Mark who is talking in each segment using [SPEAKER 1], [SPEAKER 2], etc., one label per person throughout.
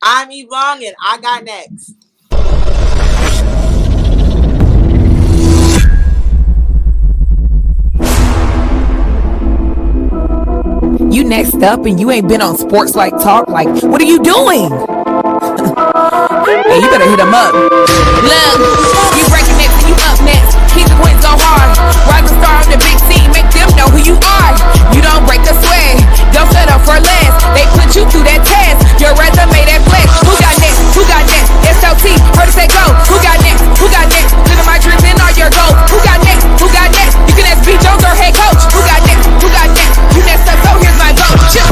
[SPEAKER 1] I'm Eve Long, and I got next.
[SPEAKER 2] You next up and you ain't been on SportsLifeTalk. Like, what are you doing? Hey, you better hit him up. Look, you breaking next and you up next. Keep the queens go hard. Rising star on the big scene, make them know who you are. You don't break the sweat, don't settle for less. They put you through that test, your resume that flex. Who got next? Who got next? SLT, heard it say go. Who got next? Who got next? Living my dreams and all your goals. Who got next? Who got next? You can ask B. Jones or head coach. Who got next? Who got next? You next up, so here's my vote. Chill.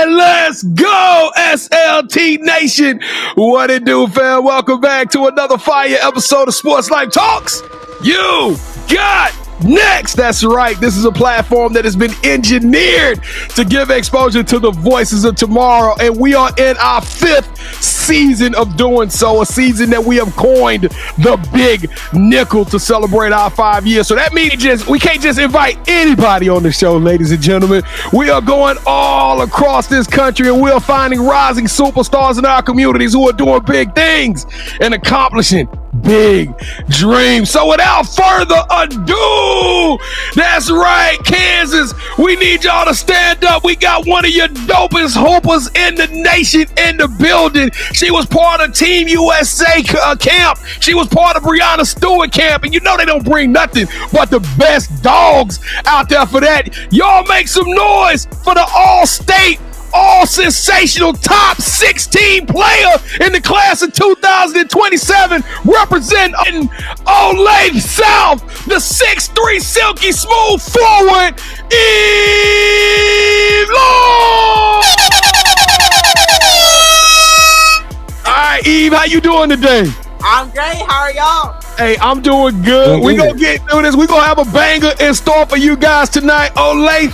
[SPEAKER 3] Let's go, SLT Nation. What it do, fam? Welcome back to another fire episode of Sports Life Talks. You got next. That's right. This is a platform that has been engineered to give exposure to the voices of tomorrow. And we are in our 5th season of doing so, a season that we have coined the Big Nickel to celebrate our 5 years. So that means we can't just invite anybody on the show, ladies and gentlemen. We are going all across this country and we are finding rising superstars in our communities who are doing big things and accomplishing big dreams. So without further ado, that's right, Kansas, we need y'all to stand up. We got one of your dopest hoopers in the nation in the building. She was part of Team USA camp. She was part of Brianna Stewart camp. And you know they don't bring nothing but the best dogs out there for that. Y'all make some noise for the all-state, all-sensational top 16 player in the class of 2027, representing Olathe South, the 6'3" silky-smooth forward, Eve Long! All right, Eve, how you doing today?
[SPEAKER 1] I'm great. How are y'all?
[SPEAKER 3] Hey, I'm doing good. We're going to get through this. We're going to have a banger in store for you guys tonight. Olathe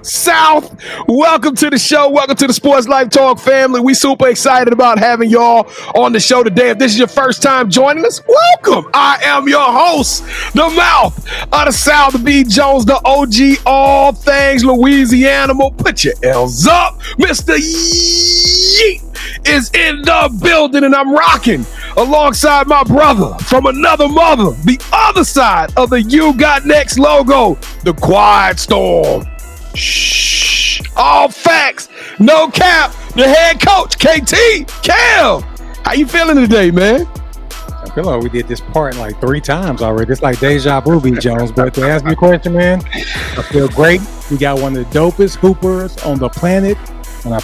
[SPEAKER 3] South, welcome to the show. Welcome to the Sports Life Talk family. We super excited about having y'all on the show today. If this is your first time joining us, welcome. I am your host, the mouth of the South, the B. Jones, the OG, all things Louisiana. Put your L's up. Mr. Yeet is in the building, and I'm rocking alongside my brother from another mother, the other side of the You Got Next logo, the Quiet Storm. Shh. All facts, no cap. The head coach, KT, Kel. How you feeling today, man?
[SPEAKER 4] I feel like we did this part like 3 times already. It's like deja vu, B. Jones. But to ask me a question, man, I feel great. We got one of the dopest hoopers on the planet on our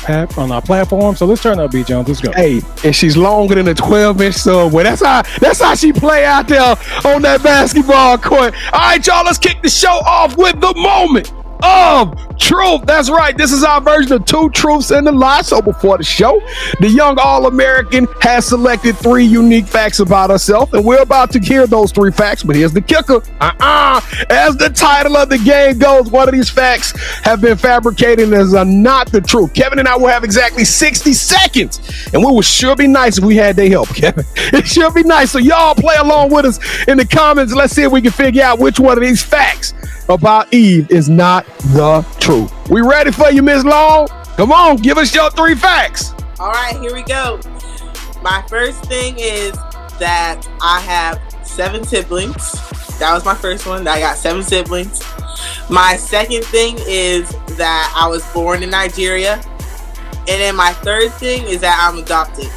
[SPEAKER 4] platform. So let's turn up, B. Jones. Let's go.
[SPEAKER 3] Hey, and she's longer than a 12-inch subway. That's how she play out there on that basketball court. All right, y'all, let's kick the show off with the moment of truth. That's right. This is our version of 2 truths and a lie. So before the show, the young All-American has selected 3 unique facts about herself, and we're about to hear those 3 facts. But here's the kicker. As the title of the game goes, one of these facts have been fabricated as not the truth. Kevin and I will have exactly 60 seconds, and we would sure be nice if we had their help, Kevin. It sure be nice. So y'all play along with us in the comments. Let's see if we can figure out which one of these facts about Eve is not the truth. We ready for you, Miss Long? Come on, give us your 3 facts.
[SPEAKER 1] All right, here we go. My first thing is that I have 7 siblings. That was my first one. I got 7 siblings. My second thing is that I was born in Nigeria. And then my third thing is that I'm adopted.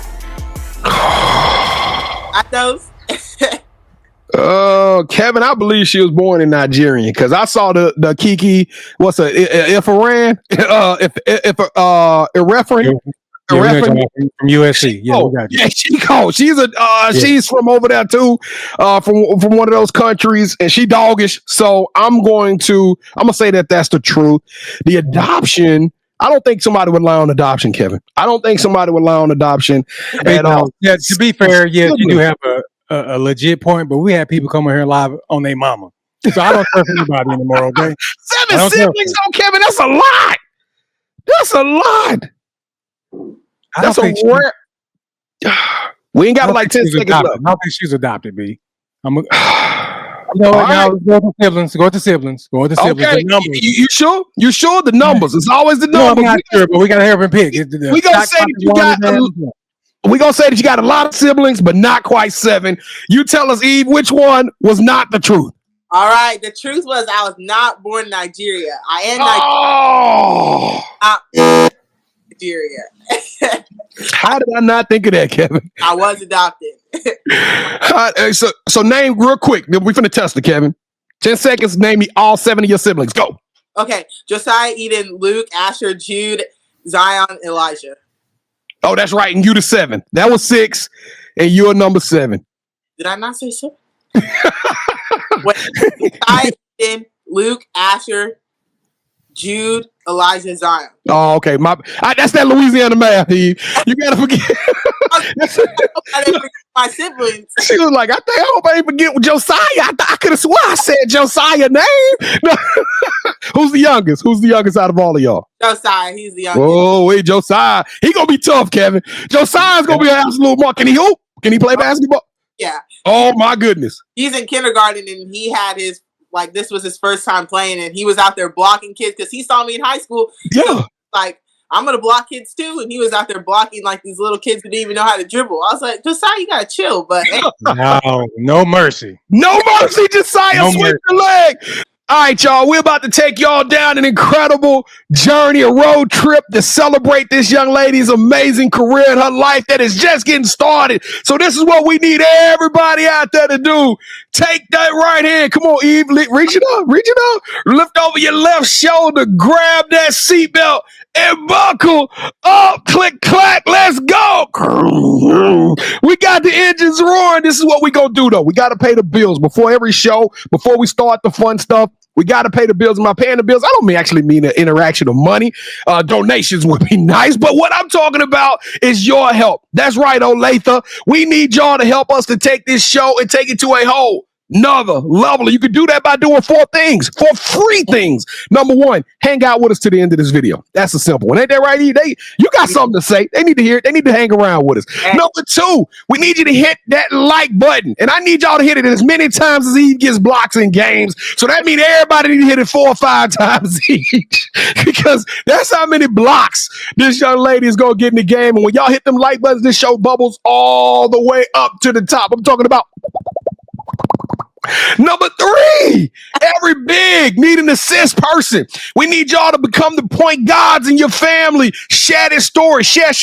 [SPEAKER 1] Got those?
[SPEAKER 3] Kevin, I believe she was born in Nigeria because I saw the Kiki. What's Iran? Irreferent.
[SPEAKER 4] From USC. Yeah,
[SPEAKER 3] she cold. She's from over there too, from one of those countries, and she doggish. So I'm gonna say that that's the truth. The adoption. I don't think somebody would lie on adoption, Kevin. I don't think somebody would lie on adoption at all.
[SPEAKER 4] Yeah, to be fair, yes, you do have a legit point, but we have people coming here live on their mama. So I don't trust anybody anymore, okay?
[SPEAKER 3] 7 siblings, though, Kevin. That's a lot. That's a lot. That's a rare. We ain't got like 10 seconds left.
[SPEAKER 4] I don't think she's adopted, B. Now let's go to siblings. Go to siblings.
[SPEAKER 3] Okay,
[SPEAKER 4] The numbers.
[SPEAKER 3] You sure? You sure? The numbers. It's always the numbers.
[SPEAKER 4] No, I'm not sure, but we got to help him pick.
[SPEAKER 3] We gonna say that you got. We gonna say that you got a lot of siblings, but not quite 7. You tell us, Eve, which one was not the truth?
[SPEAKER 1] All right. The truth was I was not born in Nigeria. I am Nigeria.
[SPEAKER 3] How did I not think of that, Kevin?
[SPEAKER 1] I was adopted.
[SPEAKER 3] So name real quick. We finna test it, Kevin. 10 seconds. Name me all 7 of your siblings. Go.
[SPEAKER 1] Okay. Josiah, Eden, Luke, Asher, Jude, Zion, Elijah.
[SPEAKER 3] Oh, that's right. And you the 7. That was 6, and you're number 7.
[SPEAKER 1] Did I not say 7? Wait, Josiah, Eden, Luke, Asher, Jude, Elijah, Zion.
[SPEAKER 3] Oh, okay. That's that Louisiana math, Eve. You gotta forget.
[SPEAKER 1] I didn't forget my siblings.
[SPEAKER 3] She was like, I hope I ain't forget with Josiah. I could have sworn I said Josiah name. No. Who's the youngest? Who's the youngest out of all of y'all?
[SPEAKER 1] Josiah, he's the youngest.
[SPEAKER 3] Oh, wait, Josiah. He gonna be tough, Kevin. Josiah's gonna be an absolute mark. Can he hoop? Can he play basketball?
[SPEAKER 1] Yeah.
[SPEAKER 3] Oh my goodness.
[SPEAKER 1] He's in kindergarten and he had his this was his first time playing and he was out there blocking kids because he saw me in high school.
[SPEAKER 3] Yeah.
[SPEAKER 1] So, I'm gonna block kids too, and he was out there blocking these little kids who didn't even know how to dribble. I was like, Josiah, you gotta chill, but hey.
[SPEAKER 4] No mercy.
[SPEAKER 3] No mercy, Josiah, swing your leg. All right, y'all, we're about to take y'all down an incredible journey, a road trip to celebrate this young lady's amazing career in her life that is just getting started. So this is what we need everybody out there to do. Take that right hand. Come on, Eve. Reach it up. Lift over your left shoulder. Grab that seatbelt and buckle up. Click, clack. Let's go. We got the engines roaring. This is what we gonna do, though. We got to pay the bills before every show, before we start the fun stuff. We got to pay the bills. Am I paying the bills? I don't actually mean the interaction of money. Donations would be nice. But what I'm talking about is your help. That's right, Olathe. We need y'all to help us to take this show and take it to a whole another level. You can do that by doing 4 things, 4 free things. Number 1, hang out with us to the end of this video. That's a simple one. Ain't that right? You got something to say. They need to hear it. They need to hang around with us. Number 2, we need you to hit that like button. And I need y'all to hit it as many times as Eve gets blocks in games. So that means everybody need to hit it 4 or 5 times each. Because that's how many blocks this young lady is going to get in the game. And when y'all hit them like buttons, this show bubbles all the way up to the top. I'm talking about Number 3, every big need an assist person. We need y'all to become the point guards in your family. Share this story. Share,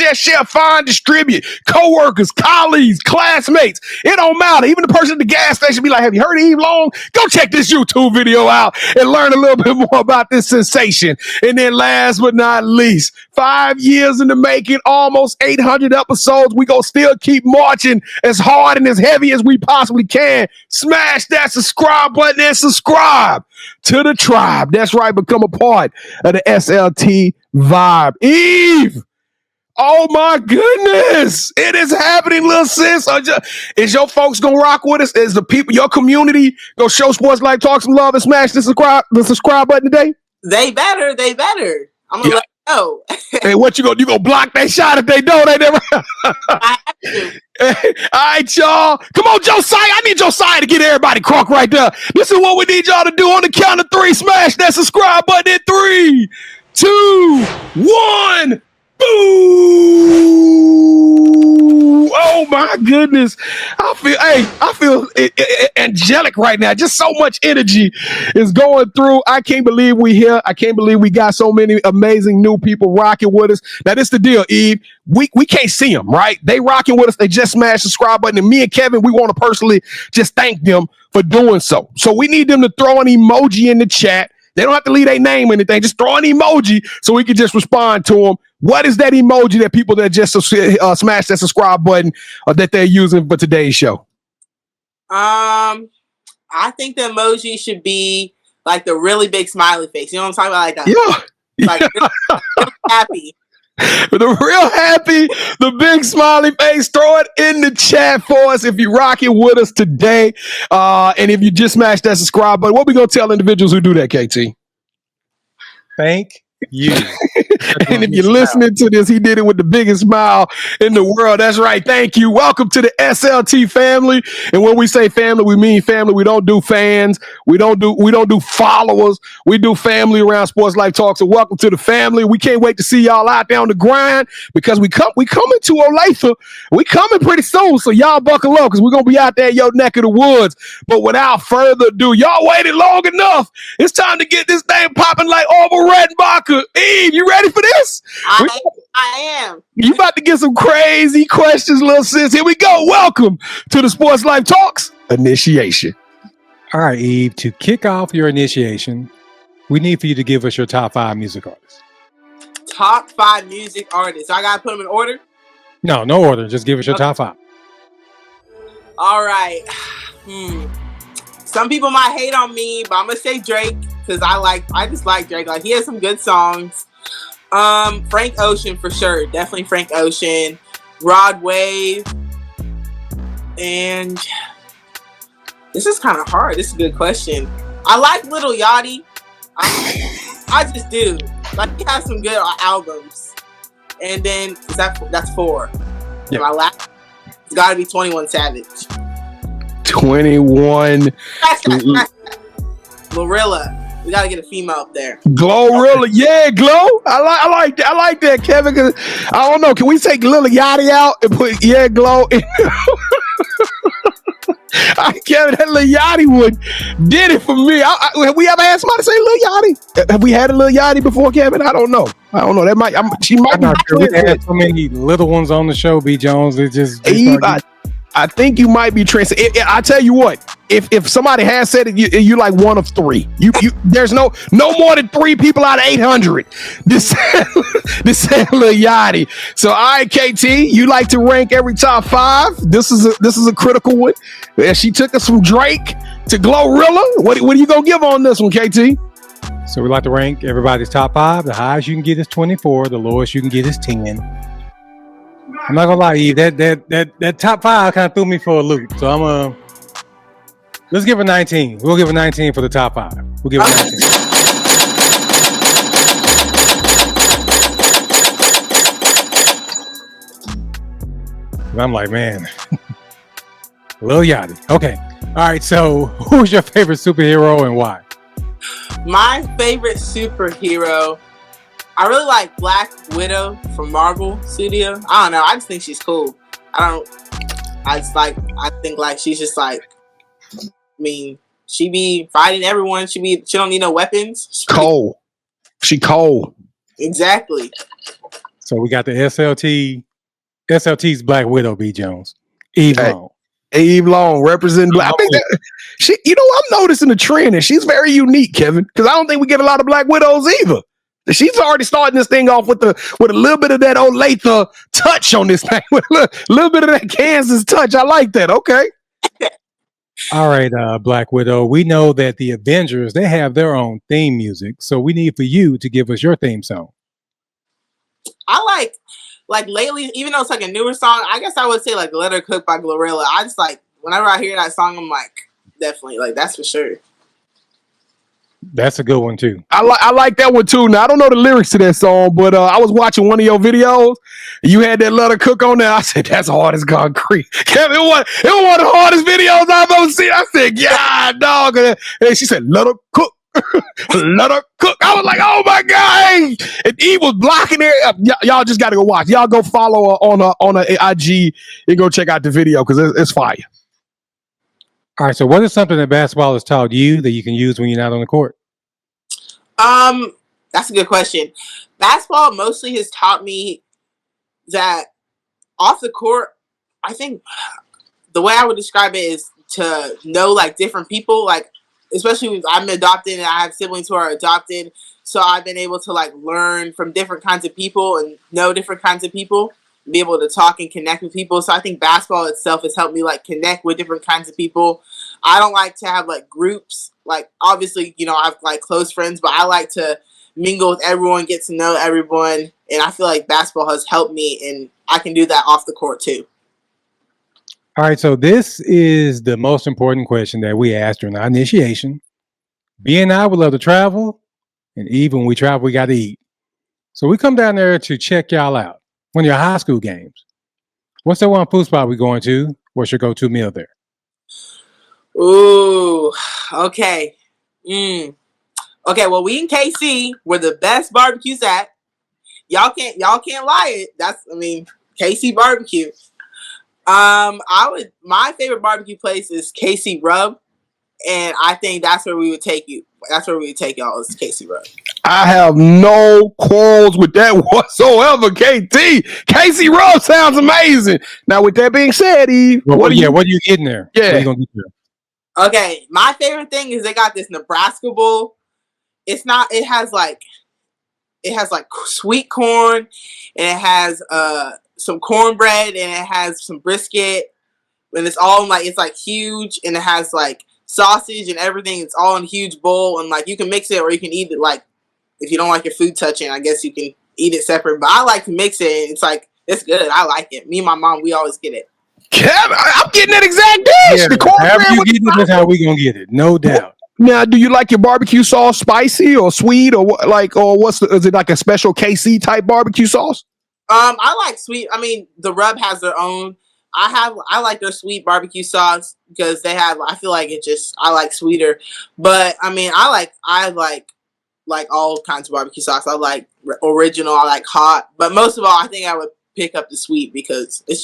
[SPEAKER 3] find, distribute. Co-workers, colleagues, classmates. It don't matter. Even the person at the gas station be like, have you heard of Eve Long? Go check this YouTube video out and learn a little bit more about this sensation. And then last but not least, 5 years in the making, almost 800 episodes. We gonna still keep marching as hard and as heavy as we possibly can. Smash that subscribe button and subscribe to the tribe. That's right. Become a part of the SLT vibe. Eve. Oh my goodness. It is happening, little sis. Is your folks gonna rock with us? Is the people, your community, gonna show SportsLifeTalk some love and smash the subscribe button today?
[SPEAKER 1] They better. I'm gonna let you know.
[SPEAKER 3] Hey, what you gonna block that shot if they don't? They never.
[SPEAKER 1] I have to.
[SPEAKER 3] All right, y'all. Come on, Josiah. I need Josiah to get everybody crunk right there. This is what we need y'all to do on the count of 3. Smash that subscribe button in 3, 2, 1. Boo! Oh my goodness. I feel angelic right now. Just so much energy is going through. I can't believe we here. I can't believe we got so many amazing new people rocking with us. Now, this is the deal, Eve. We can't see them, right? They rocking with us. They just smashed the subscribe button. And me and Kevin, we want to personally just thank them for doing so. So we need them to throw an emoji in the chat. They don't have to leave their name or anything. Just throw an emoji so we can just respond to them. What is that emoji that people that just smash that subscribe button that they're using for today's show?
[SPEAKER 1] I think the emoji should be like the really big smiley face. You know what I'm talking about? Like that.
[SPEAKER 3] Yeah.
[SPEAKER 1] Like really happy.
[SPEAKER 3] The real happy, the big smiley face. Throw it in the chat for us if you're rocking with us today. And if you just smash that subscribe button, what we gonna tell individuals who do that, KT?
[SPEAKER 4] Thank You.
[SPEAKER 3] And if you're listening to this, he did it with the biggest smile in the world. That's right. Thank you. Welcome to the SLT family. And when we say family, we mean family. We don't do fans. We don't do followers. We do family around Sports Life Talk. So welcome to the family. We can't wait to see y'all out there on the grind because we coming to Olathe. We coming pretty soon. So y'all buckle up because we're gonna be out there in your neck of the woods. But without further ado, y'all waited long enough. It's time to get this thing popping like Orville Redenbacher. Eve, you ready for this?
[SPEAKER 1] I am.
[SPEAKER 3] You about to get some crazy questions, little sis. Here we go. Welcome to the Sports Life Talks Initiation.
[SPEAKER 4] All right, Eve, to kick off your initiation, we need for you to give us your top 5 music artists.
[SPEAKER 1] Top 5 music artists. I gotta put them in order?
[SPEAKER 4] No order. Just give us your top 5.
[SPEAKER 1] All right. Some people might hate on me, but I'm gonna say Drake because I just like Drake. Like, he has some good songs. Frank Ocean for sure, definitely Frank Ocean, Rod Wave, and this is kind of hard. This is a good question. I like Lil Yachty. I just do. Like, he has some good albums. And then that's 4.
[SPEAKER 3] Yep.
[SPEAKER 1] My last, it's got to be 21 Savage.
[SPEAKER 3] 21.
[SPEAKER 1] Glorilla. We gotta get a female up there.
[SPEAKER 3] Glorilla, yeah, Glow. I like that. I like that, Kevin. Cause I don't know. Can we take Lil Yachty out and put Glow in? Kevin, that Lil Yachty one did it for me. Have we ever had somebody say Lil Yachty? Have we had a Lil Yachty before, Kevin? I don't know. That might. She might.
[SPEAKER 4] We had so many little ones on the show, B. Jones. It just.
[SPEAKER 3] I think you might be trans. I tell you what, if somebody has said it, you're like one of 3. You there's no more than 3 people out of 800. This said Lil Yachty. So, all right, KT, you like to rank every top 5. This is a critical one. She took us from Drake to Glorilla. What are you gonna give on this one, KT?
[SPEAKER 4] So we like to rank everybody's top 5. The highest you can get is 24. The lowest you can get is 10. I'm not gonna lie, Eve. That top 5 kind of threw me for a loop. So let's give it 19. We'll give it 19 for the top 5. We'll give it 19. I'm like, man, Lil Yachty. Okay, all right. So, who's your favorite superhero and why?
[SPEAKER 1] My favorite superhero, I really like Black Widow from Marvel Studio. I don't know. I just think she's cool. I think she's just like, I mean, she be fighting everyone. She don't need no weapons.
[SPEAKER 3] Cold. She cold.
[SPEAKER 1] Exactly.
[SPEAKER 4] So we got the SLT's Black Widow, B. Jones. Eve Long.
[SPEAKER 3] Eve Long representing Black. I think that I'm noticing a trend, and she's very unique, Kevin, because I don't think we get a lot of Black Widows either. She's already starting this thing off with a little bit of that Olathe touch on this thing, with a little bit of that Kansas touch. I like that. Okay.
[SPEAKER 4] All right, Black Widow. We know that the Avengers, they have their own theme music, so we need for you to give us your theme song.
[SPEAKER 1] I like lately, even though it's like a newer song, I guess I would say like "Let Her Cook" by Glorilla. I just like, whenever I hear that song, I'm like, definitely, like, that's for sure.
[SPEAKER 4] That's a good one too.
[SPEAKER 3] I like that one too. Now, I don't know the lyrics to that song, but I was watching one of your videos. You had that "Let Her Cook" on there. I said, that's hard as concrete. Kevin, it was one of the hardest videos I've ever seen. I said, yeah, dog. And she said, "Let her cook." Let her cook. I was like, oh my God. And Eve was blocking it. Y'all just got to go watch. Y'all go follow her on her IG and go check out the video because it's fire.
[SPEAKER 4] All right. So what is something that basketball has taught you that you can use when you're not on the court?
[SPEAKER 1] That's a good question. Basketball mostly has taught me that off the court, I think the way I would describe it is to know like different people, like, especially if I'm adopted and I have siblings who are adopted. So I've been able to like learn from different kinds of people and know different kinds of people, be able to talk and connect with people. So I think basketball itself has helped me like connect with different kinds of people. I don't like to have like groups, like obviously, you know, I have like close friends, but I like to mingle with everyone, get to know everyone. And I feel like basketball has helped me, and I can do that off the court too.
[SPEAKER 4] All right, so this is the most important question that we asked during our initiation. B and I would love to travel, and even when we travel, we got to eat. So we come down there to check y'all out. One of your high school games. What's that one food spot we going to? What's your go-to meal there?
[SPEAKER 1] Ooh, okay. Okay, well, we in KC, where the best barbecue's at. Y'all can't lie it. KC barbecue. My favorite barbecue place is KC Rub, and I think that's where we would take you. That's where we would take y'all, is KC Rub.
[SPEAKER 3] I have no quarrels with that whatsoever, KT. KC Rub sounds amazing. Now, with that being said, Eve,
[SPEAKER 4] what are you getting there?
[SPEAKER 3] Yeah.
[SPEAKER 4] What are you gonna get there?
[SPEAKER 1] Okay, my favorite thing is they got this Nebraska bowl. It has sweet corn, and it has some cornbread, and it has some brisket, and it's all it's huge, and it has sausage and everything. It's all in a huge bowl, and you can mix it, or you can eat it if you don't like your food touching, I guess you can eat it separate. But I like to mix it. It's it's good. I like it. Me and my mom, we always get it.
[SPEAKER 3] I'm getting that exact dish.
[SPEAKER 4] Yeah,
[SPEAKER 3] the cornbread.
[SPEAKER 4] However you get it, that's how we gonna get it. No doubt.
[SPEAKER 3] Now, do you like your barbecue sauce spicy or sweet, or is it like a special KC type barbecue sauce?
[SPEAKER 1] I like sweet. The Rub has their own. I like their sweet barbecue sauce because they have. I feel like I like sweeter, but I like all kinds of barbecue sauce. I like original. I like hot, but most of all, I think I would pick up the sweet because it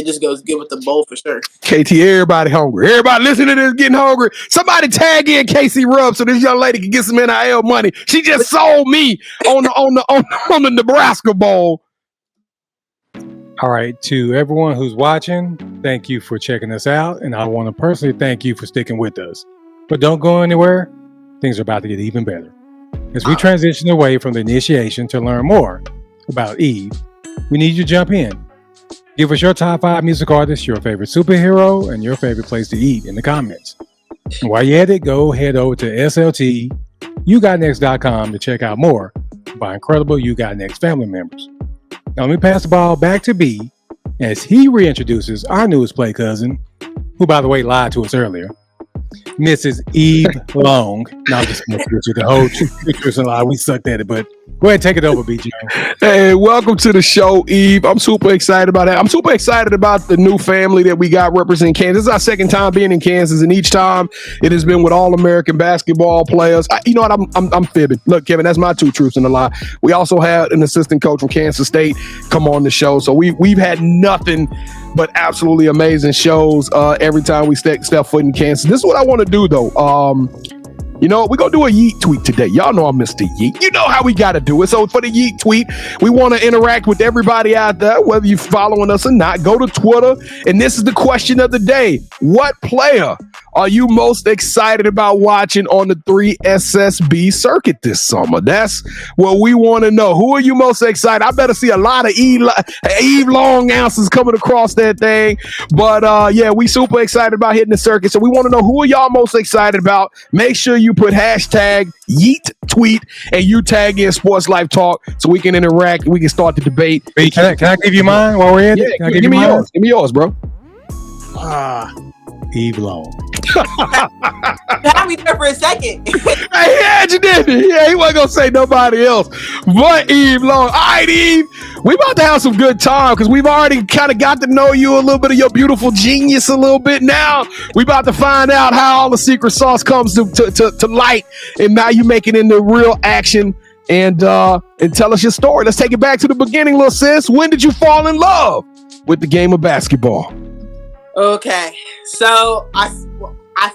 [SPEAKER 1] just goes good with the bowl for sure.
[SPEAKER 3] KT, everybody hungry. Everybody listening to this getting hungry. Somebody tag in KC Rub so this young lady can get some NIL money. She just sold me on the Nebraska bowl.
[SPEAKER 4] All right, to everyone who's watching, thank you for checking us out, and I want to personally thank you for sticking with us. But don't go anywhere. Things are about to get even better. As we transition away from the initiation to learn more about Eve, we need you to jump in. Give us your top 5 music artists, your favorite superhero, and your favorite place to eat in the comments. And while you're at it, go head over to SLT-YouGotNext.com to check out more by incredible You Got Next family members. Now let me pass the ball back to B as he reintroduces our newest play cousin, who, by the way, lied to us earlier, Mrs. Eve Long. No, I'm just messing with you. The whole truth and lie. We sucked at it, but go ahead and take it over, BJ.
[SPEAKER 3] Hey, welcome to the show, Eve. I'm super excited about that. I'm super excited about the new family that we got representing Kansas. This is our second time being in Kansas, and each time it has been with All-American basketball players. You know what? I'm fibbing. Look, Kevin, that's my two truths and a lie. We also had an assistant coach from Kansas State come on the show, so we've had nothing but absolutely amazing shows every time we step foot in Kansas. This is what I want to do, though. We're going to do a Yeet tweet today. Y'all know I'm Mr. Yeet. You know how we got to do it. So for the Yeet tweet, we want to interact with everybody out there, whether you're following us or not. Go to Twitter, and this is the question of the day. What player are you most excited about watching on the 3SSB circuit this summer? That's what we want to know. Who are you most excited? I better see a lot of Eve Long ounces coming across that thing. But we super excited about hitting the circuit. So we want to know, who are y'all most excited about? Make sure you put hashtag Yeet tweet and you tag in SportsLifeTalk so we can interact. We can start the debate.
[SPEAKER 4] Hey, can I give you mine while we're in it?
[SPEAKER 3] Yeah, give me yours. Give me yours, bro.
[SPEAKER 4] Eve Long.
[SPEAKER 1] Had me there for a second.
[SPEAKER 3] Hey, yeah, you did. Yeah, he wasn't gonna say nobody else but Eve Long. All right, Eve, we about to have some good time because we've already kind of got to know you a little bit of your beautiful genius a little bit. Now we about to find out how all the secret sauce comes to light, and now you make it into real action. And tell us your story. Let's take it back to the beginning, little sis. When did you fall in love with the game of basketball?
[SPEAKER 1] Okay, so I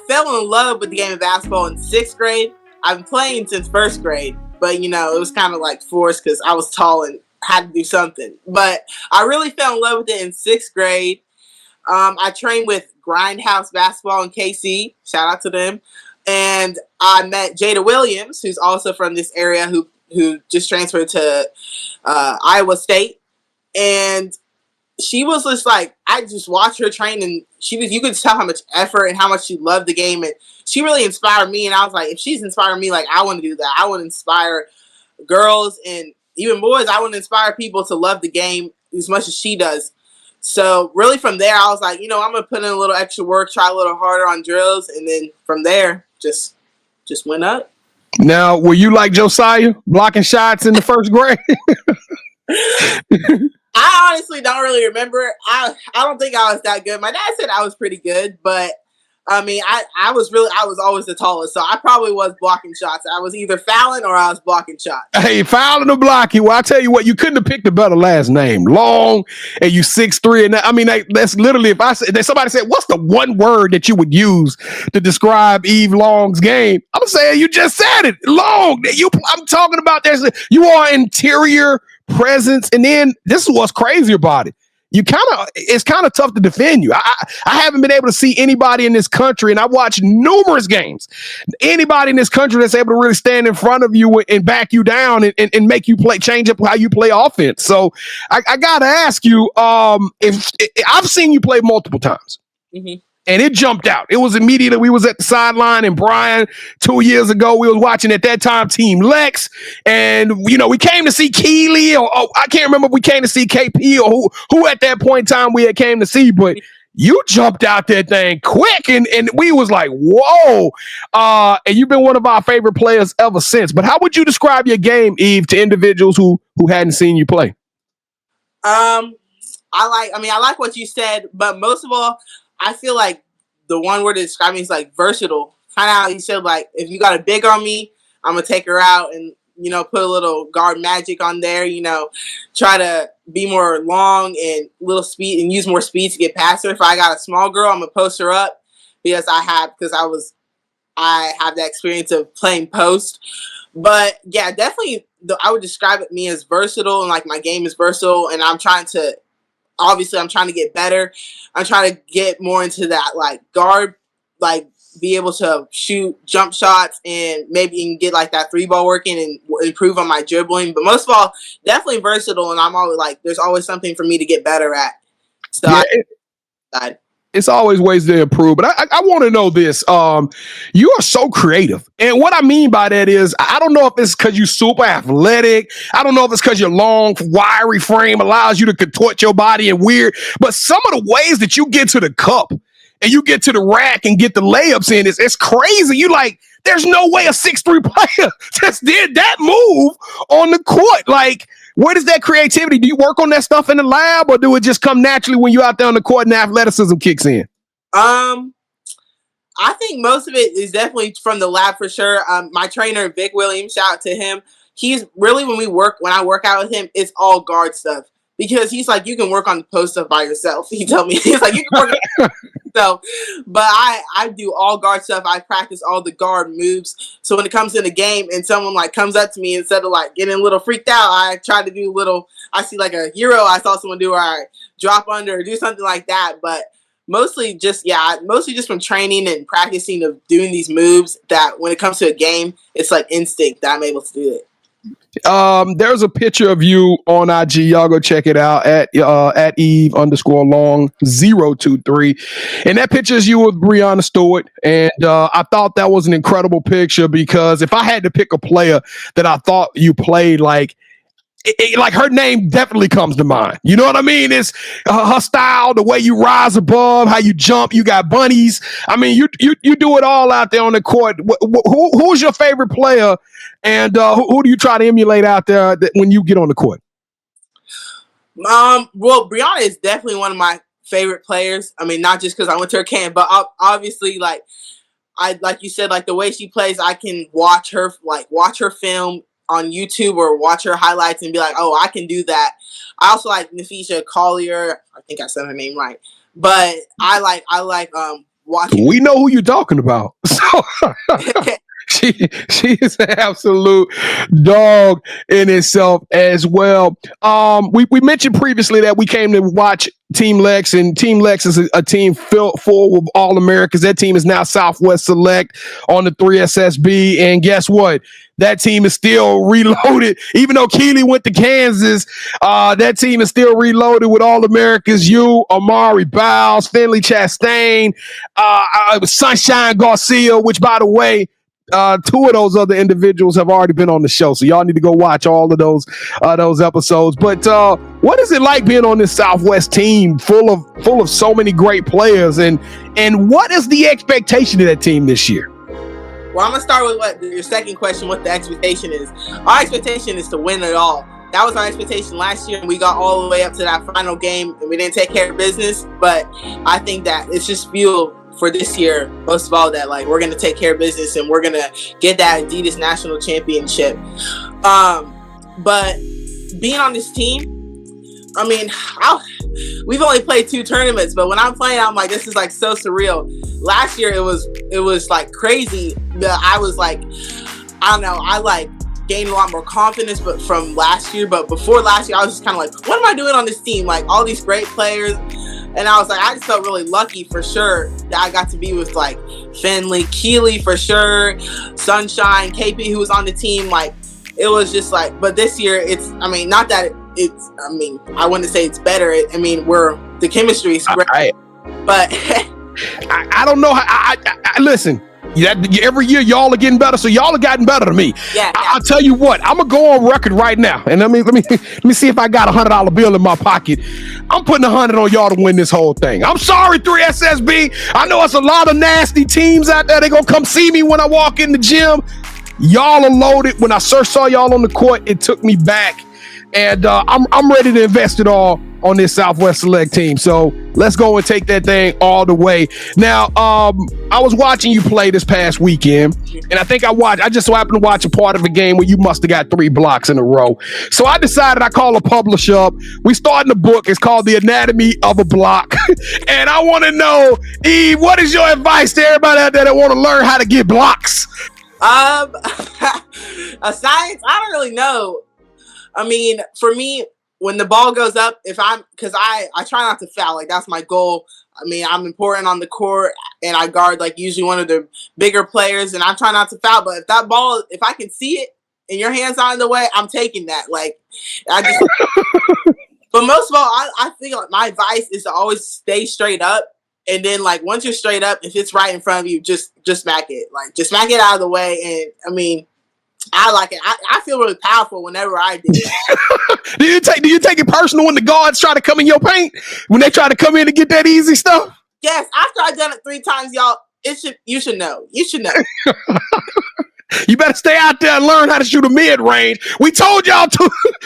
[SPEAKER 1] fell in love with the game of basketball in 6th grade. I've been playing since 1st grade, but it was kind of forced because I was tall and had to do something. But I really fell in love with it in 6th grade. I trained with Grindhouse Basketball in KC. Shout out to them. And I met Jada Williams, who's also from this area, who just transferred to Iowa State. And she was just I just watched her train, and you could tell how much effort and how much she loved the game, and she really inspired me. And I was like, if she's inspiring me, I want to do that. I want to inspire girls and even boys. I want to inspire people to love the game as much as she does. So really from there, I was like, I'm going to put in a little extra work, try a little harder on drills. And then from there, just went up.
[SPEAKER 3] Now, were you like Josiah, blocking shots in the first grade?
[SPEAKER 1] I honestly don't really remember. I don't think I was that good. My dad said I was pretty good, but I mean, I was always the tallest, so I probably was blocking shots. I was either fouling or I was blocking shots.
[SPEAKER 3] Hey, fouling or blocking? Well, I tell you what, you couldn't have picked a better last name. Long, and you 6'3", and I mean, that's literally, if I said, somebody said, what's the one word that you would use to describe Eve Long's game? I'm saying you just said it, long. I'm talking about you are interior presence, and then this is what's crazy about it. It's kind of tough to defend you. I haven't been able to see anybody in this country, and I've watched numerous games, anybody in this country that's able to really stand in front of you and back you down and make you change up how you play offense. So I got to ask you, if I've seen you play multiple times. Mm-hmm. And it jumped out. It was immediately. We was at the sideline, and Brian, 2 years ago, we was watching at that time Team Lex, and we came to see Keeley, or I can't remember if we came to see KP or who at that point in time we had came to see, but you jumped out that thing quick, and we was like, whoa. And you've been one of our favorite players ever since. But how would you describe your game, Eve, to individuals who hadn't seen you play?
[SPEAKER 1] I like what you said, but most of all, I feel like the one word to describe me is like versatile. Kind of how you said, like, if you got a big on me, I'm going to take her out and, put a little guard magic on there, try to be more long and little speed and use more speed to get past her. If I got a small girl, I'm going to post her up because I have that experience of playing post. But yeah, definitely I would describe me as versatile, and like my game is versatile, and I'm trying to get better. I'm trying to get more into that like guard, like be able to shoot jump shots and maybe even get like that 3-ball working and improve on my dribbling. But most of all, definitely versatile, and I'm always like, there's always something for me to get better at. So yeah,
[SPEAKER 3] it's always ways to improve. But I want to know this. You are so creative. And what I mean by that is, I don't know if it's because you're super athletic. I don't know if it's because your long, wiry frame allows you to contort your body in weird. But some of the ways that you get to the cup and you get to the rack and get the layups in, it's crazy. You like, there's no way a 6'3" player just did that move on the court. Like, where does that creativity? Do you work on that stuff in the lab, or do it just come naturally when you're out there on the court and athleticism kicks in?
[SPEAKER 1] I think most of it is definitely from the lab for sure. My trainer, Vic Williams, shout out to him. He's really, when I work out with him, it's all guard stuff, because he's like, you can work on the post stuff by yourself. He told me, he's like, you can work on yourself, but I do all guard stuff. I practice all the guard moves. So when it comes in the game and someone like comes up to me, instead of like getting a little freaked out, I try to do I see like a hero I saw someone do, or I drop under or do something like that. But mostly just from training and practicing of doing these moves, that when it comes to a game, it's like instinct that I'm able to do it.
[SPEAKER 3] There's a picture of you on IG. Y'all go check it out at Eve_long023. And that picture is you with Brianna Stewart. And I thought that was an incredible picture, because if I had to pick a player that I thought you played like, like her name definitely comes to mind. You know what I mean? It's her style, the way you rise above, how you jump, you got bunnies. I mean, you do it all out there on the court. Who's your favorite player, and who do you try to emulate out there when you get on the court?
[SPEAKER 1] Well, Brianna is definitely one of my favorite players. I mean, not just because I went to her camp, but obviously, like you said, like the way she plays, I can watch her film on YouTube or watch her highlights and be like, oh, I can do that. I also like Nafisha Collier. I think I said her name right. But I like watching. We
[SPEAKER 3] know who you're talking about. So she is an absolute dog in itself as well. We mentioned previously that we came to watch Team Lex, and Team Lex is a team full of All-Americans. That team is now Southwest Select on the 3SSB, and guess what? That team is still reloaded. Even though Keeley went to Kansas, that team is still reloaded with All-Americans. You, Amari Bowles, Finley Chastain, Sunshine Garcia, which, by the way, 2 of those other individuals have already been on the show, so y'all need to go watch all of those episodes. But what is it like being on this Southwest team full of so many great players, and what is the expectation of that team this year?
[SPEAKER 1] Well, I'm gonna start with what your second question. What the expectation is? Our expectation is to win it all. That was our expectation last year, and we got all the way up to that final game, and we didn't take care of business. But I think that it's just fuel for this year, most of all, that like we're gonna take care of business and we're gonna get that Adidas national championship. But being on this team, I mean, we've only played 2 tournaments, but when I'm playing, I'm like, this is like so surreal. Last year, it was like crazy. I was like, I don't know, I like gained a lot more confidence, but from last year. But before last year, I was just kind of like, what am I doing on this team? Like all these great players. And I was like, I just felt really lucky for sure that I got to be with like Finley, Keeley for sure, Sunshine, KP, who was on the team. Like, it was just like, but this year it's, I mean, not that it's, I mean, I wouldn't say it's better. I mean, the chemistry is great, but
[SPEAKER 3] I don't know. I listen. Every year y'all are getting better, so y'all have gotten better than me.
[SPEAKER 1] Yeah.
[SPEAKER 3] I'll tell you what. I'm gonna go on record right now, and let me see if I got $100 bill in my pocket. I'm putting 100 on y'all to win this whole thing. I'm sorry, 3SSB. I know it's a lot of nasty teams out there. They gonna come see me when I walk in the gym. Y'all are loaded. When I first saw y'all on the court, it took me back, and I'm ready to invest it all on this Southwest Select team. So let's go and take that thing all the way. Now, I was watching you play this past weekend, and I just so happened to watch a part of a game where you must have got 3 blocks in a row. So I decided I call a publisher up. We starting a book. It's called The Anatomy of a Block. And I want to know, Eve, what is your advice to everybody out there that want to learn how to get blocks?
[SPEAKER 1] A science, I don't really know. I mean, for me, when the ball goes up, because I try not to foul, like that's my goal. I mean, I'm important on the court, and I guard like usually one of the bigger players, and I try not to foul. But if I can see it and your hand's not in the way, I'm taking that. Like, but most of all, I think like my advice is to always stay straight up, and then like once you're straight up, if it's right in front of you, just smack it. Like just smack it out of the way, and I mean, I like it. I feel really powerful whenever I do it.
[SPEAKER 3] Do you take it personal when the guards try to come in your paint? When they try to come in and get that easy stuff?
[SPEAKER 1] Yes. After I've done it 3 times, y'all, you should know. You should know.
[SPEAKER 3] You better stay out there and learn how to shoot a mid-range. We told y'all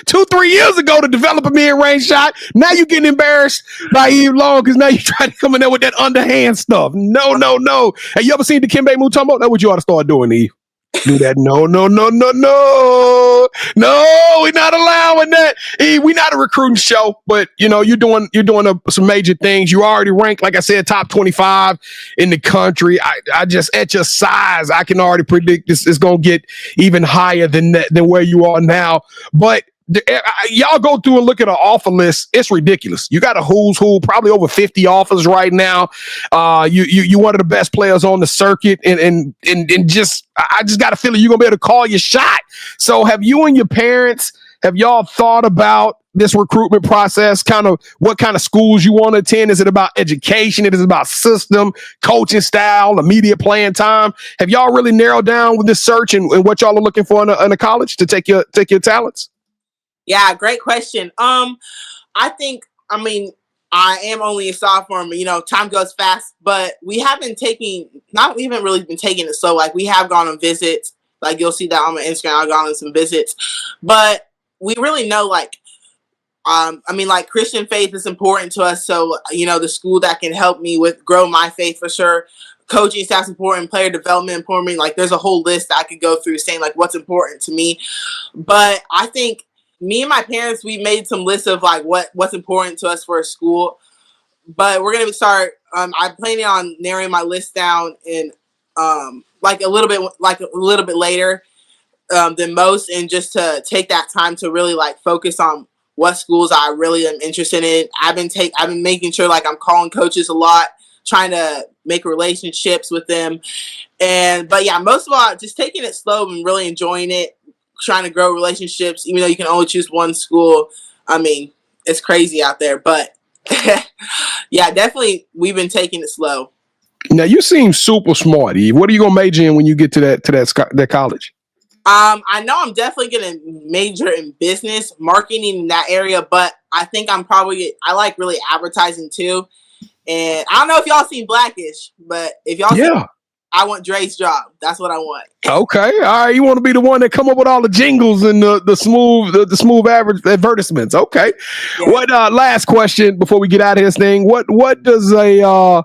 [SPEAKER 3] 3 years ago to develop a mid-range shot. Now you're getting embarrassed by Eve Long because now you're trying to come in there with that underhand stuff. No. Have you ever seen the Dikembe Mutombo? That's what you ought to start doing, Eve. Do that. No, we're not allowing that. We're not a recruiting show, but you know, you're doing some major things. You already ranked, like I said, top 25 in the country. I just, at your size, I can already predict this is going to get even higher than where you are now. But y'all go through and look at an offer list. It's ridiculous. You got a who's who, probably over 50 offers right now. You one of the best players on the circuit, and just I just got a feeling you're gonna be able to call your shot. So have you and your parents, have y'all thought about this recruitment process? Kind of what kind of schools you want to attend? Is it about education? Is it about system, coaching style, immediate playing time? Have y'all really narrowed down with this search and what y'all are looking for in a college to take your talents?
[SPEAKER 1] Yeah, great question. I mean, I am only a sophomore, you know, time goes fast, but we haven't really been taking it slow. Like, we have gone on visits. Like, you'll see that on my Instagram. I've gone on some visits. But we really know, like, I mean, like, Christian faith is important to us. So, you know, the school that can help me grow my faith for sure. Coaching staff's important, player development important. Like, there's a whole list that I could go through saying, like, what's important to me. But I think me and my parents, we made some lists of like what's important to us for a school, but we're gonna start. I'm planning on narrowing my list down in like a little bit later than most, and just to take that time to really like focus on what schools I really am interested in. I've been making sure like I'm calling coaches a lot, trying to make relationships with them, but yeah, most of all, just taking it slow and really enjoying it. Trying to grow relationships, even though you can only choose one school. I mean, it's crazy out there, but yeah, definitely we've been taking it slow.
[SPEAKER 3] Now you seem super smart, Eve. What are you gonna major in when you get to that college?
[SPEAKER 1] I know I'm definitely gonna major in business marketing in that area, but I think I like really advertising too. And I don't know if y'all seen Blackish, but if y'all I want Dre's job. That's what I want.
[SPEAKER 3] Okay, all right. You want to be the one that come up with all the jingles and the smooth average advertisements. Okay.
[SPEAKER 1] Yeah.
[SPEAKER 3] What last question before we get out of this thing? What does a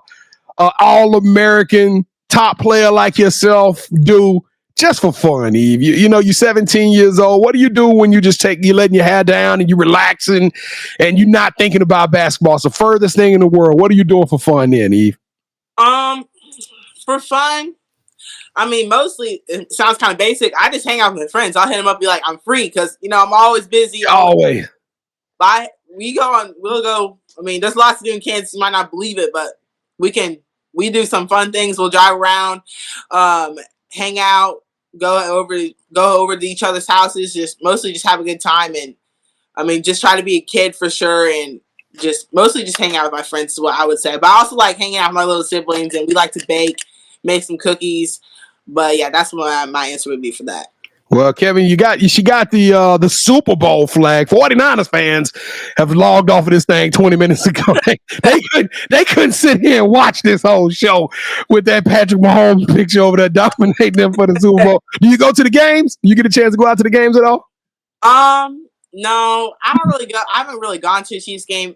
[SPEAKER 3] all-American top player like yourself do just for fun, Eve? You know, you're 17 years old. What do you do when you you're letting your hair down and you're relaxing and you're not thinking about basketball? It's the furthest thing in the world. What are you doing for fun then, Eve?
[SPEAKER 1] For fun, I mean, mostly it sounds kind of basic. I just hang out with my friends. I'll hit them up, be like, I'm free because I'm always busy.
[SPEAKER 3] Always.
[SPEAKER 1] But we'll go. I mean, there's lots to do in Kansas. You might not believe it, but we do some fun things. We'll drive around, hang out, go over to each other's houses, just have a good time. And I mean, just try to be a kid for sure. And mostly just hang out with my friends is what I would say. But I also like hanging out with my little siblings, and we like to bake, make some cookies. But yeah, that's what my answer would be for that.
[SPEAKER 3] Well, Kevin, she got the Super Bowl flag. 49ers fans have logged off of this thing 20 minutes ago. They couldn't sit here and watch this whole show with that Patrick Mahomes picture over there dominating them for the Super Bowl. Do you go to the games? You get a chance to go out to the games at all?
[SPEAKER 1] No, I don't really go. I haven't really gone to a Chiefs game.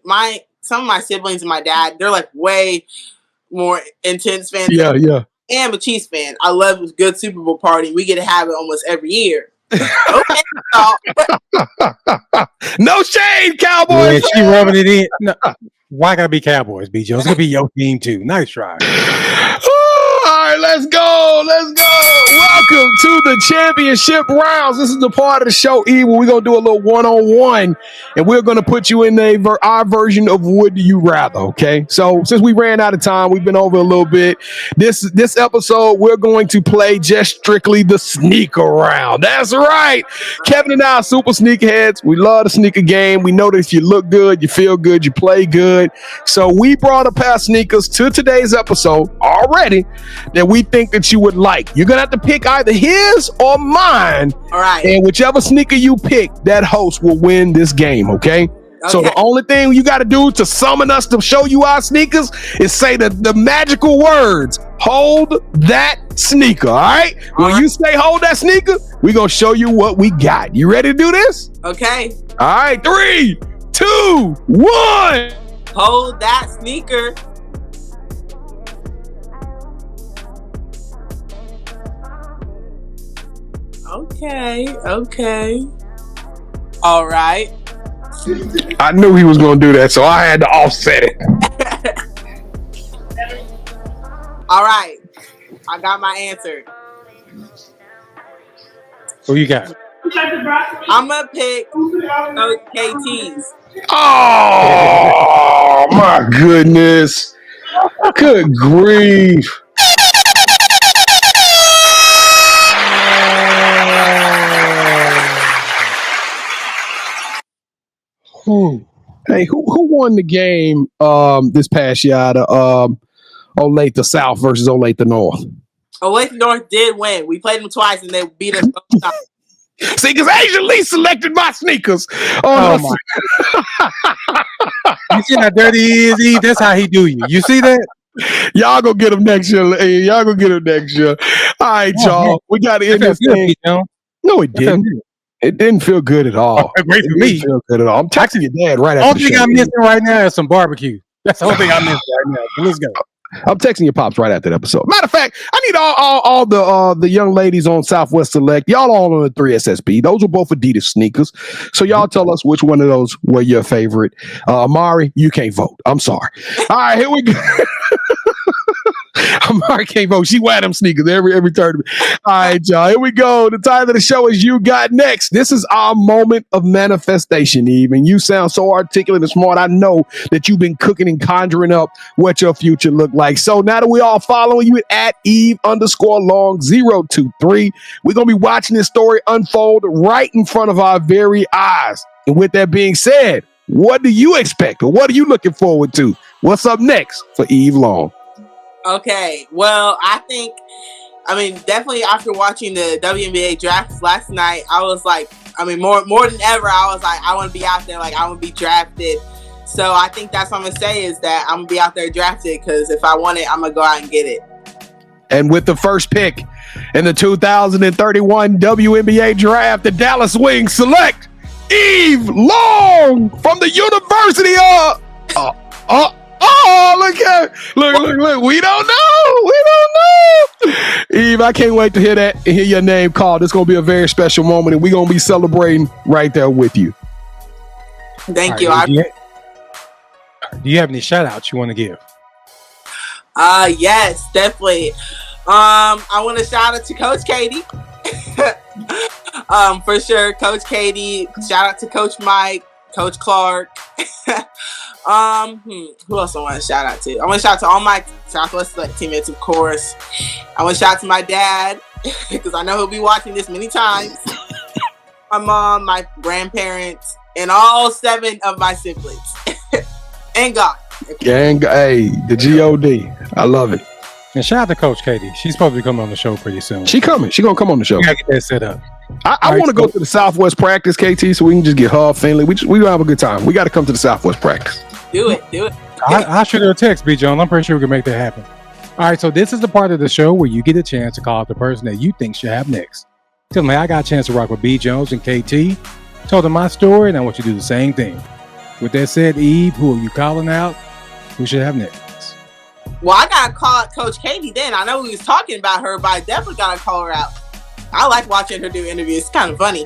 [SPEAKER 1] Some of my siblings and my dad, they're like way more intense fans.
[SPEAKER 3] Yeah.
[SPEAKER 1] I am a Chiefs fan. I love a good Super Bowl party. We get to have it almost every year. Okay,
[SPEAKER 3] no shade, Cowboys.
[SPEAKER 4] Yeah, she rubbing it in. No, why gotta be Cowboys, B. Joe? It's gonna be your team too. Nice try.
[SPEAKER 3] All right, let's go. Welcome to the championship rounds. This is the part of the show, E, where we're going to do a little one-on-one, and we're going to put you in our version of Would You Rather, okay? So since we ran out of time, we've been over a little bit. This episode, we're going to play just strictly the sneaker round. That's right. Kevin and I are super sneakerheads. We love the sneaker game. We know that if you look good, you feel good, you play good. So we brought a pair of sneakers to today's episode already that we think that you would like. You're going to have to pick either his or mine.
[SPEAKER 1] All right.
[SPEAKER 3] And whichever sneaker you pick, that host will win this game, okay? So the only thing you got to do to summon us to show you our sneakers is say the magical words, hold that sneaker, all right? When you say hold that sneaker, we're going to show you what we got. You ready to do this?
[SPEAKER 1] Okay.
[SPEAKER 3] All right, 3, 2, 1.
[SPEAKER 1] Hold that sneaker. Okay. All right.
[SPEAKER 3] I knew he was going to do that, so I had to offset it.
[SPEAKER 1] All right. I got my answer.
[SPEAKER 4] Who you got?
[SPEAKER 1] I'm going to pick those KTs.
[SPEAKER 3] Oh, my goodness. Good grief. Hey, who won the game this past year out of Olathe South versus Olathe North?
[SPEAKER 1] Olathe North did win. We played them twice and they beat us both times.
[SPEAKER 3] See, because Asia Lee selected my sneakers.
[SPEAKER 4] Oh my! You see how dirty he is? E? That's how he do you. You see that?
[SPEAKER 3] Y'all go get him next year. Y'all go get him next year. All right, y'all. We got to end this thing. No, it didn't. It didn't feel good at all.
[SPEAKER 4] Great for me.
[SPEAKER 3] Feel good at all. I'm texting your dad right after.
[SPEAKER 4] The only thing I'm missing right now is some barbecue. That's the only thing I'm missing right now. So let's go.
[SPEAKER 3] I'm texting your pops right after the episode. Matter of fact, I need all the young ladies on Southwest Select. Y'all all on the 3SSB. Those were both Adidas sneakers. So y'all tell us which one of those were your favorite. Amari, you can't vote. I'm sorry. All right, here we go. Amari can't vote. She wear them sneakers every tournament. All right, y'all. Here we go. The title of the show is You Got Next. This is our moment of manifestation, Eve. And you sound so articulate and smart. I know that you've been cooking and conjuring up what your future look like. So now that we all following you at Eve_long023, we're going to be watching this story unfold right in front of our very eyes. And with that being said, what do you expect or what are you looking forward to? What's up next for Eve Long?
[SPEAKER 1] Okay, well, definitely after watching the WNBA draft last night, I was like, more than ever, I was like, I want to be out there, like, I want to be drafted. So I think that's what I'm going to say is that I'm going to be out there drafted because if I want it, I'm going to go out and get it.
[SPEAKER 3] And with the first pick in the 2031 WNBA draft, the Dallas Wings select Eve Long from the University of... Look. We don't know. Eve, I can't wait to hear that and hear your name called. It's going to be a very special moment, and we're going to be celebrating right there with you.
[SPEAKER 1] Thank you.
[SPEAKER 4] Do you have any shout outs you want to give?
[SPEAKER 1] Yes, definitely. I want to shout out to Coach Katie. For sure, Coach Katie. Shout out to Coach Mike, Coach Clark. Who else I want to shout out to? I want to shout out to all my Southwest Select teammates, of course. I want to shout out to my dad, because I know he'll be watching this many times. My mom, my grandparents, and all 7 of my siblings. And God.
[SPEAKER 3] Gang, hey, the G-O-D. I love it.
[SPEAKER 4] And shout out to Coach Katie. She's supposed to be coming on the show pretty soon.
[SPEAKER 3] She coming. She going to come on the show.
[SPEAKER 4] We got to get that set up.
[SPEAKER 3] I want to go to the Southwest practice, KT, so we can just get her, Finley. We going to have a good time. We got to come to the Southwest practice.
[SPEAKER 1] Do it.
[SPEAKER 4] I'll shoot her a text, B. John. I'm pretty sure we can make that happen. All right, so this is the part of the show where you get a chance to call out the person that you think should have next. Tell them, hey, I got a chance to rock with B. Jones and KT. Told them my story, and I want you to do the same thing. With that said, Eve, who are you calling out? Who should have next?
[SPEAKER 1] Well, I got to call out Coach Katie then. I know we was talking about her, but I definitely got to call her out. I like watching her do interviews. It's kind of funny.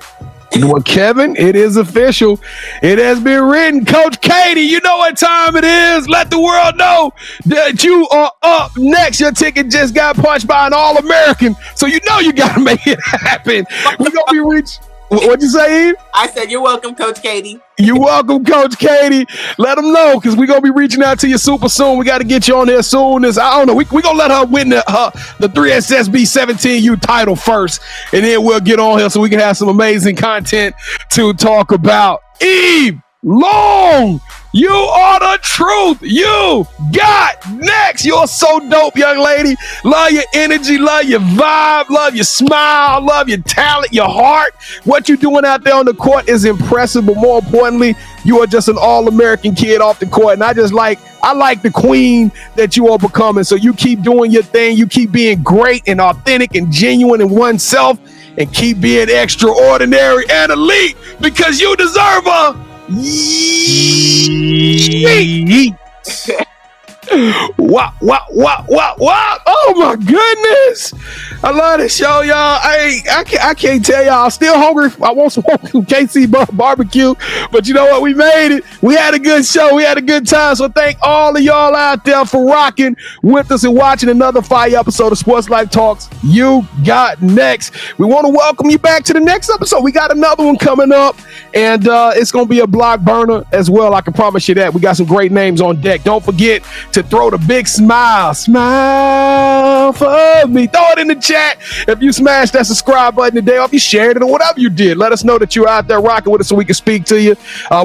[SPEAKER 3] Well, Kevin, it is official. It has been written. Coach Katie, you know what time it is. Let the world know that you are up next. Your ticket just got punched by an All-American, so you know you got to make it happen. We're going to be reaching. What'd you say, Eve?
[SPEAKER 1] I said, you're welcome, Coach Katie.
[SPEAKER 3] You're welcome, Coach Katie. Let them know, because we're going to be reaching out to you super soon. We got to get you on there as soon as, I don't know, we're going to let her win the 3SSB 17U title first, and then we'll get on here so we can have some amazing content to talk about. Eve Long, you are the truth. You got next. You're so dope, young lady. Love your energy, love your vibe, love your smile, love your talent, your heart. What you're doing out there on the court is impressive, but more importantly, you are just an all-American kid off the court. And I like the queen that you are becoming. So you keep doing your thing. You keep being great and authentic and genuine in oneself, and keep being extraordinary and elite, because you deserve a yeet. Wow. Oh my goodness. I love this show, y'all. I can't tell y'all. I'm still hungry. I want some KC barbecue, but you know what? We made it. We had a good show. We had a good time. So thank all of y'all out there for rocking with us and watching another fire episode of Sports Life Talks. You got next. We want to welcome you back to the next episode. We got another one coming up, and it's going to be a block burner as well. I can promise you that. We got some great names on deck. Don't forget to throw the big smile for me. Throw it in the chat if you smashed that subscribe button today, or if you shared it or whatever you did. Let us know that you're out there rocking with us so we can speak to you.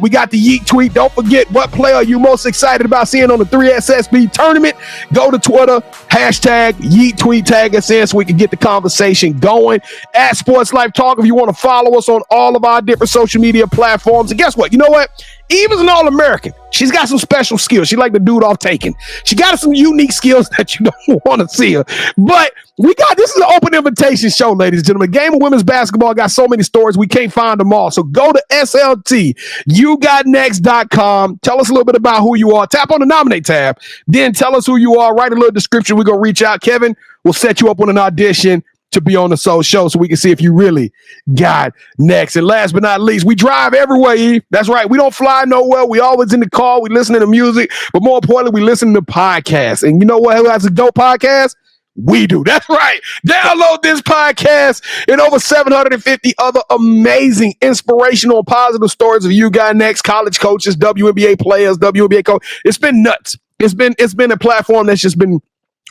[SPEAKER 3] We got the Yeet tweet. Don't forget, what player are you most excited about seeing on the 3SSB tournament? Go to Twitter, hashtag Yeet tweet, tag us in so we can get the conversation going. At Sports Life Talk, if you want to follow us on all of our different social media platforms. And guess what? You know what? Eve is an All-American. She's got some special skills. She like to do it off taking. She got some unique skills that you don't want to see her. But this is an open invitation show, ladies and gentlemen. Game of women's basketball got so many stories, we can't find them all. So go to SLTUgotnext.com. Tell us a little bit about who you are. Tap on the nominate tab. Then tell us who you are. Write a little description. We're going to reach out. Kevin will set you up on an audition to be on the show so we can see if you really got next. And last but not least, we drive everywhere, Eve. That's right. We don't fly nowhere. We always in the car. We listen to music. But more importantly, we listen to podcasts. And you know what? Who has a dope podcast? We do. That's right. Download this podcast and over 750 other amazing, inspirational, positive stories of You Got Next, college coaches, WNBA players, WNBA coaches. It's been nuts. It's been a platform that's just been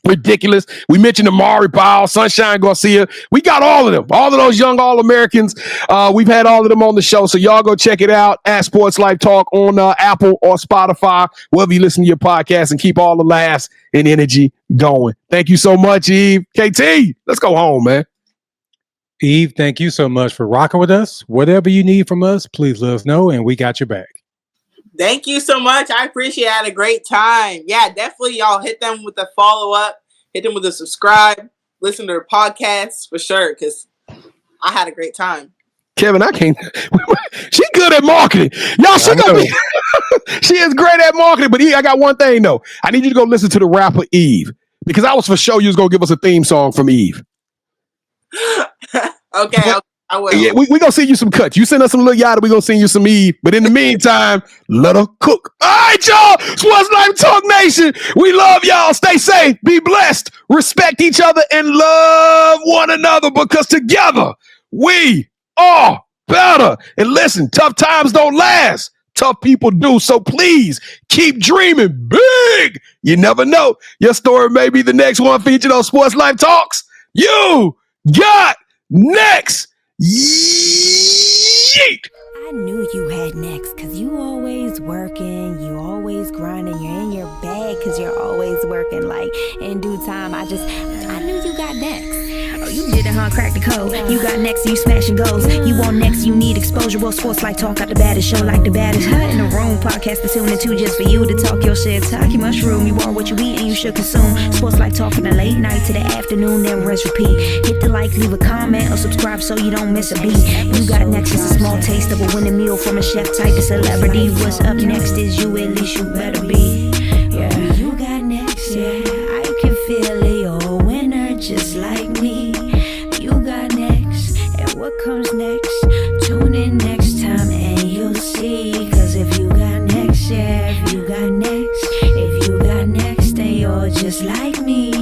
[SPEAKER 3] ridiculous. We mentioned Amari Powell, Sunshine Garcia. We got all of them, all of those young All-Americans. We've had all of them on the show. So y'all go check it out at Sports Life Talk on Apple or Spotify, wherever you listen to your podcast, and keep all the laughs and energy going. Thank you so much, Eve. KT, let's go home, man.
[SPEAKER 4] Eve, thank you so much for rocking with us. Whatever you need from us, please let us know, and we got your back.
[SPEAKER 1] Thank you so much. I appreciate it. I had a great time. Yeah, definitely y'all hit them with a follow up, hit them with a subscribe. listen to their podcasts for sure, because I had a great time.
[SPEAKER 3] Kevin, I can't. She good at marketing. Y'all, she gonna be. She is great at marketing. But I got one thing though. I need you to go listen to the rapper Eve, because I was for sure you was gonna give us a theme song from Eve.
[SPEAKER 1] Okay, I will.
[SPEAKER 3] Yeah, we gonna send you some cuts. You send us some little yada, we gonna send you some Eve. But in the meantime, let her cook. All right, y'all. Sports Life Talk Nation. We love y'all. Stay safe. Be blessed. Respect each other and love one another, because together we are better. And listen, tough times don't last. Tough people do. So please keep dreaming big. You never know. Your story may be the next one featured on Sports Life Talks. You got next. Yeet.
[SPEAKER 2] I knew you had next, cause you always working, you always grinding, you're in your bag cause you're always working. Like in due time, I knew you got next. Oh, you did it, huh? Crack the code. You got next, you smashing goals. You want next, you need exposure. Well, Sports Life Talk got the baddest show, like the baddest in the room. Podcast to tune into just for you to talk your shit. Talk your mushroom. You are what you eat and you should consume. Sports Life Talk from the late night to the afternoon, then rest repeat. Hit the like, leave a comment, or subscribe so you don't miss a beat. You got next is a small taste of a winning meal from a chef type of celebrity. What's up next is you, at least you better be. Yeah, you got next, yeah. I can feel it, you're a winner just like me. You got next, and what comes next? Tune in next time and you'll see. Cause if you got next, yeah, if you got next, then you're just like me.